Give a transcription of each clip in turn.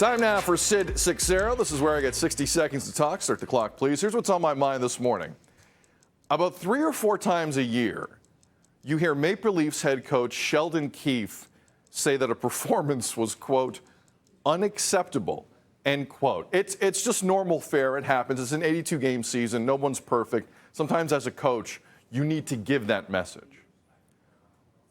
Time now for Sid Sixero. This is where I get 60 seconds to talk. Start the clock, please. Here's what's on my mind this morning. About 3 or 4 times a year, you hear Maple Leafs head coach Sheldon Keefe say that a performance was, quote, unacceptable, end quote. It's just normal fare. It happens. It's an 82-game season. No one's perfect. Sometimes as a coach, you need to give that message.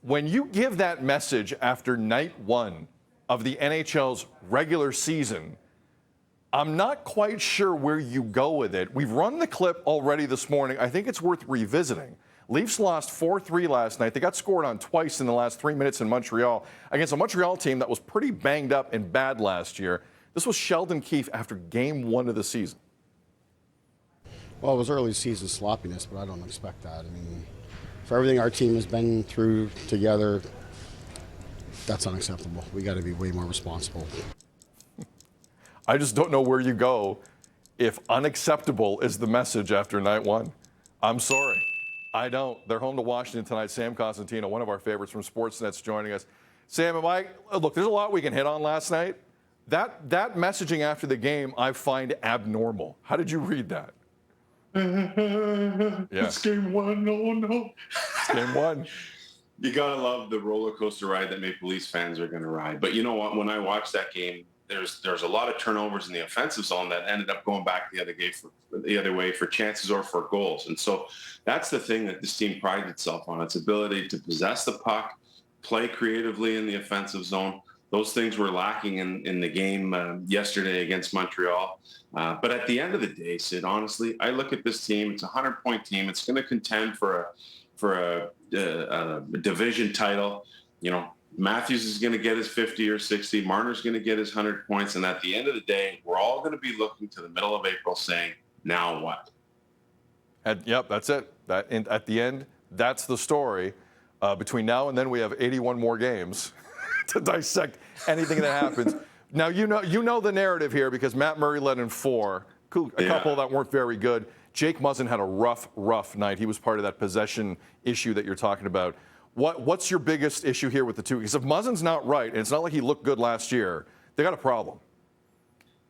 When you give that message after night 1 of the NHL's regular season, I'm not quite sure where you go with it. We've run the clip already this morning. I think it's worth revisiting. Leafs lost 4-3 last night. They got scored on twice in the last 3 minutes in Montreal against a Montreal team that was pretty banged up and bad last year. This was Sheldon Keefe after game 1 of the season. Well, it was early season sloppiness, but I don't expect that. I mean, for everything our team has been through together, that's unacceptable. We got to be way more responsible. I just don't know where you go if unacceptable is the message after night 1. I'm sorry. I don't. They're home to Washington tonight. Sam Cosentino, one of our favorites from Sportsnet's joining us. Sam, look, there's a lot we can hit on last night. That messaging after the game I find abnormal. How did you read that? Yeah. It's game 1. Oh, no. It's game 1. You got to love the roller coaster ride that Maple Leafs fans are going to ride. But you know what? When I watched that game, there's a lot of turnovers in the offensive zone that ended up going back the other way for chances or for goals. And so that's the thing that this team prides itself on, its ability to possess the puck, play creatively in the offensive zone. Those things were lacking in the game yesterday against Montreal. But at the end of the day, Sid, honestly, I look at this team. It's a 100-point team. It's going to contend for a division title. You know, Matthews is going to get his 50 or 60. Marner's going to get his 100 points. And at the end of the day, we're all going to be looking to the middle of April saying, now what? Yep, that's it. At the end, that's the story. Between now and then, we have 81 more games to dissect anything that happens. Now, you know the narrative here because Matt Murray led in 4. A couple that weren't very good. Jake Muzzin had a rough night. He was part of that possession issue that you're talking about. What's your biggest issue here with the two? Because if Muzzin's not right, and it's not like he looked good last year, they got a problem.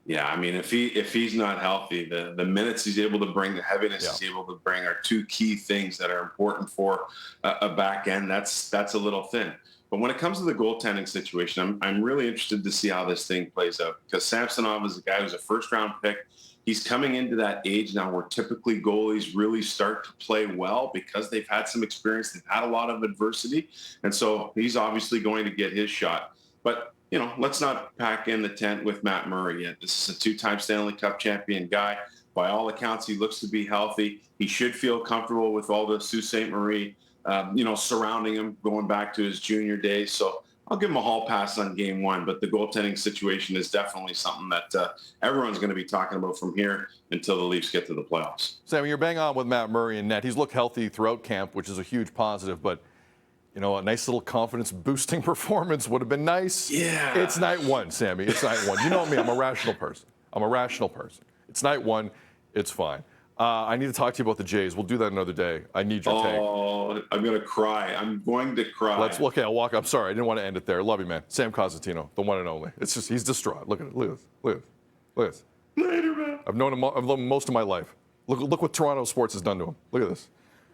Yeah, I mean, if he's not healthy, the minutes he's able to bring, the heaviness he's able to bring are 2 key things that are important for a back end. That's a little thin. But when it comes to the goaltending situation, I'm really interested to see how this thing plays out because Samsonov is a guy who's a first-round pick. He's coming into that age now where typically goalies really start to play well because they've had some experience. They've had a lot of adversity. And so he's obviously going to get his shot. But, you know, let's not pack in the tent with Matt Murray yet. This is a 2-time Stanley Cup champion guy. By all accounts, he looks to be healthy. He should feel comfortable with all the Sault Ste. Marie, surrounding him going back to his junior days. So I'll give him a hall pass on game 1, but the goaltending situation is definitely something that everyone's going to be talking about from here until the Leafs get to the playoffs. Sam, you're bang on with Matt Murray in net. He's looked healthy throughout camp, which is a huge positive, but you know, a nice little confidence-boosting performance would have been nice. Yeah. It's night 1, Sammy. It's night 1. You know me. I'm a rational person. It's night 1. It's fine. I need to talk to you about the Jays. We'll do that another day. I need your take. Oh, I'm going to cry. I'm going to cry. I'll walk. I'm sorry. I didn't want to end it there. Love you, man. Sam Cosentino, the one and only. It's just, he's distraught. Look at it. Look at this. Later, man. I've known him most of my life. Look what Toronto sports has done to him. Look at this.